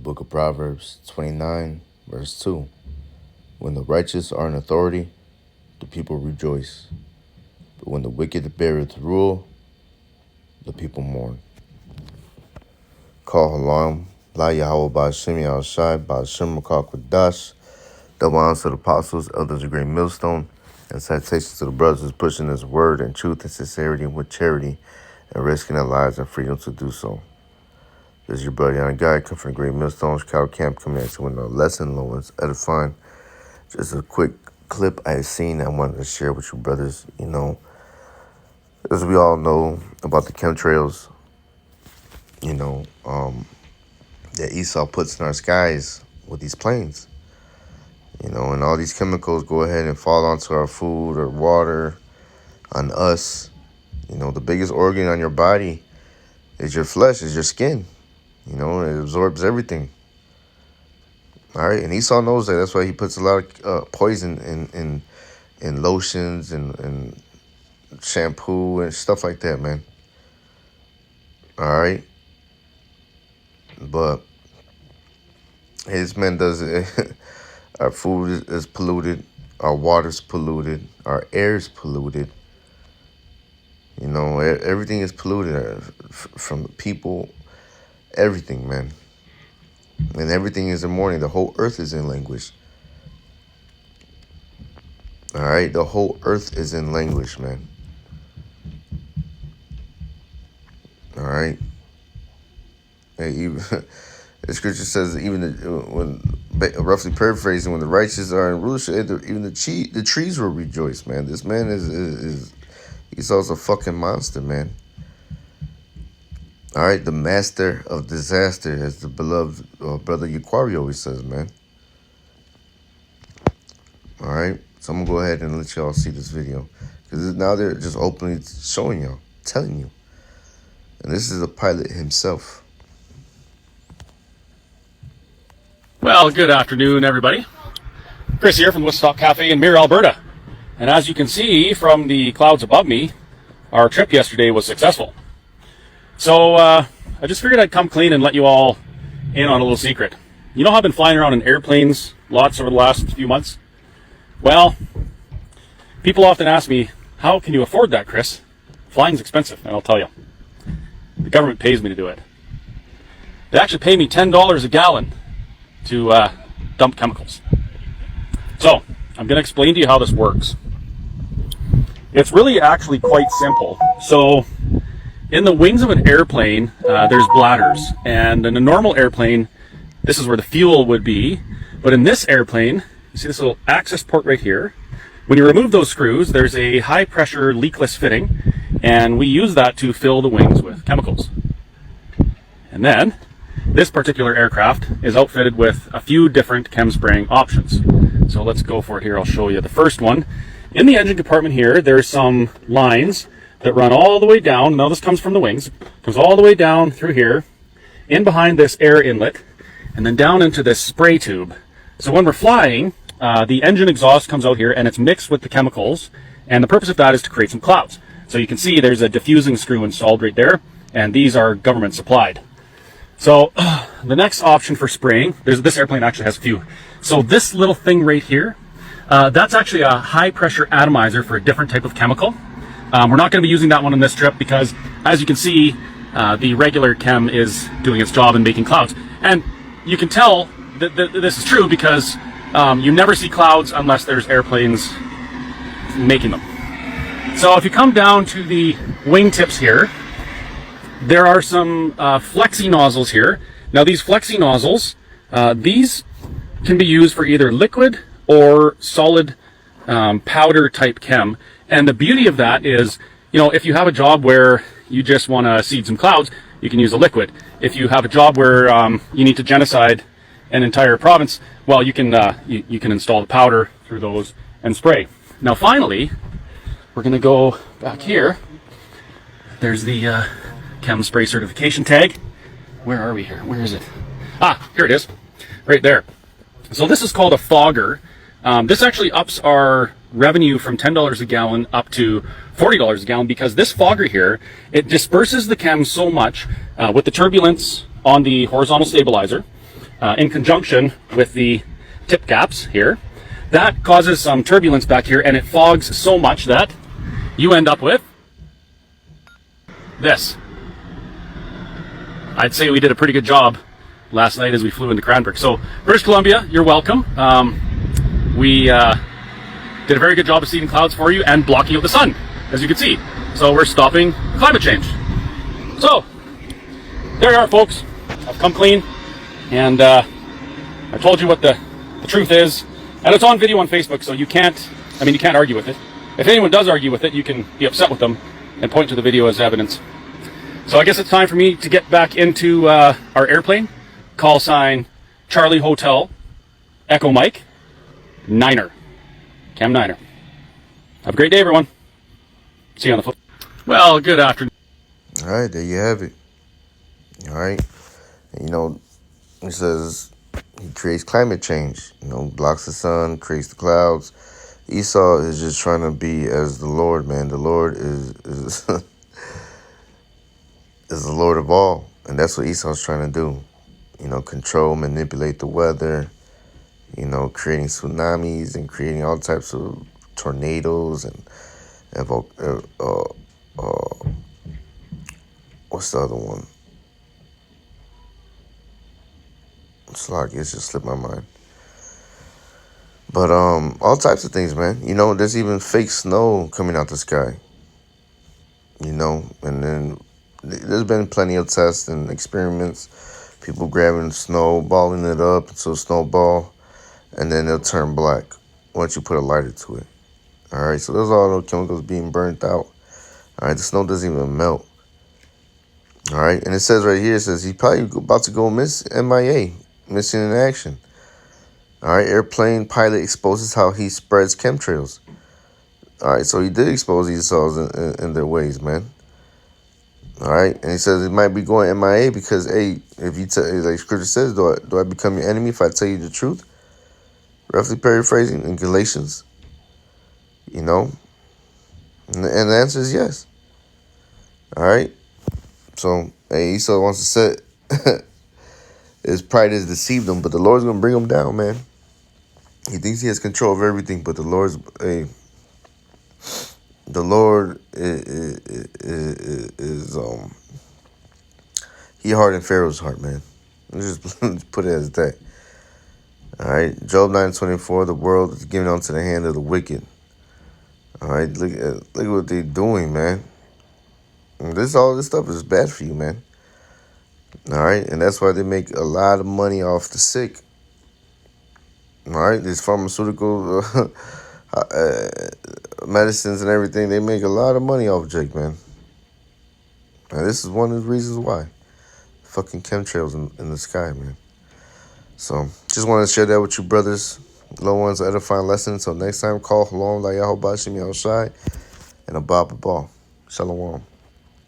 book of Proverbs 29, verse 2. When the righteous are in authority, the people rejoice. But when the wicked beareth rule, the people mourn. Call Halam, La Yahweh Ba'Shem Yahushai, Ba'Shem Makal Quadash, double honors to the apostles, elders of Great Millstone, and citations to the brothers pushing this word and truth and sincerity with charity and risking their lives and freedom to do so. This is your brother Young Guy, come from Great Millstone, Chicago Camp, coming at you with a lesson, low and edifying. Just a quick clip I had seen I wanted to share with you brothers. You know, as we all know about the chemtrails, you know, that Esau puts in our skies with these planes. You know, and all these chemicals go ahead and fall onto our food or water, on us. You know, the biggest organ on your body is your flesh, is your skin. You know, it absorbs everything. All right, and Esau knows that. That's why he puts a lot of poison in lotions and shampoo and stuff like that, man. All right, but his man does it. Our food is polluted, our water's polluted, our air's polluted. You know, everything is polluted from the people, everything, man. And everything is in mourning. The whole earth is in language. All right, the whole earth is in language, man. All right. Hey, even the scripture says when roughly paraphrasing, when the righteous are in rulership, even the trees will rejoice, man. This man is Esau's a fucking monster, man. All right, the master of disaster, as the beloved brother Yaquari always says, man. All right, so I'm gonna go ahead and let y'all see this video because now they're just openly showing y'all, telling you, and this is the pilot himself. Well, good afternoon, everybody. Chris here from the Woodstock Cafe in Mirror, Alberta. And as you can see from the clouds above me, our trip yesterday was successful. So I just figured I'd come clean and let you all in on a little secret. You know how I've been flying around in airplanes lots over the last few months? Well, people often ask me, how can you afford that, Chris? Flying's expensive, and I'll tell you. The government pays me to do it. They actually pay me $10 a gallon to dump chemicals. So, I'm going to explain to you how this works. It's really actually quite simple. So, in the wings of an airplane, there's bladders. And in a normal airplane, this is where the fuel would be. But in this airplane, you see this little access port right here. When you remove those screws, there's a high pressure leakless fitting. And we use that to fill the wings with chemicals. And then, this particular aircraft is outfitted with a few different chem spraying options. So let's go for it here. I'll show you the first one. In the engine compartment here, there's some lines that run all the way down. Now this comes from the wings. Goes all the way down through here, in behind this air inlet, and then down into this spray tube. So when we're flying, the engine exhaust comes out here and it's mixed with the chemicals. And the purpose of that is to create some clouds. So you can see there's a diffusing screw installed right there. And these are government supplied. So the next option for spraying, this airplane actually has a few. So this little thing right here, that's actually a high pressure atomizer for a different type of chemical. We're not going to be using that one on this trip because, as you can see, the regular chem is doing its job and making clouds. And you can tell that this is true because you never see clouds unless there's airplanes making them. So if you come down to the wing tips here, there are some flexi nozzles here. Now these flexi nozzles, these can be used for either liquid or solid powder type chem. And the beauty of that is, you know, if you have a job where you just want to seed some clouds, you can use a liquid. If you have a job where you need to genocide an entire province, well, you can install the powder through those and spray. Now finally, we're going to go back here. There's the chem spray certification tag. Where are we here? Where is it? Ah, here it is. Right there. So this is called a fogger. This actually ups our revenue from $10 a gallon up to $40 a gallon because this fogger here, it disperses the chem so much with the turbulence on the horizontal stabilizer. in conjunction with the tip caps here. That causes some turbulence back here, and it fogs so much that you end up with this. I'd say we did a pretty good job last night as we flew into Cranbrook. So British Columbia, you're welcome. We did a very good job of seeding clouds for you and blocking out the sun, as you can see. So we're stopping climate change. So there you are, folks. I've come clean, and I told you what the truth is, and it's on video on Facebook, so you can't argue with it. If anyone does argue with it, you can be upset with them and point to the video as evidence. So I guess it's time for me to get back into our airplane. Call sign Charlie Hotel Echo Mike Niner. Cam Niner. Have a great day, everyone. See you on the flip. Well, good afternoon. All right, there you have it. All right. You know, it says he creates climate change, blocks the sun, creates the clouds. Esau is just trying to be as the Lord, man. The Lord is is the Lord of all. And that's what Esau's trying to do. Control, manipulate the weather, creating tsunamis and creating all types of tornadoes and what's the other one? It's just slipped my mind. But all types of things, man. There's even fake snow coming out the sky. And then there's been plenty of tests and experiments. People grabbing snow, balling it up into a snowball, and then it'll turn black once you put a lighter to it. All right, so there's all those chemicals being burnt out. All right, the snow doesn't even melt. All right, and it says right here, he's probably about to go MIA, missing in action. All right, airplane pilot exposes how he spreads chemtrails. All right, so he did expose these souls in their ways, man. All right, and he says it might be going MIA because, hey, if you like Scripture says, do I become your enemy if I tell you the truth? Roughly paraphrasing in Galatians, and the answer is yes. All right, so hey, Esau wants to set his pride has deceived him, but the Lord's gonna bring him down, man. He thinks he has control of everything, but the Lord is he hardened Pharaoh's heart, man. Let's just put it as that. All right, Job 9:24. The world is given unto the hand of the wicked. All right, look at what they're doing, man. And all this stuff is bad for you, man. All right, and that's why they make a lot of money off the sick. All right, these pharmaceutical medicines and everything, they make a lot of money off Jake, man. And this is one of the reasons why. Fucking chemtrails in the sky, man. So, just wanted to share that with you, brothers. Low ones, edifying lessons. So next time, call Halom, La Yahweh Bashim Yahushai, and Abba Ball. Shalom.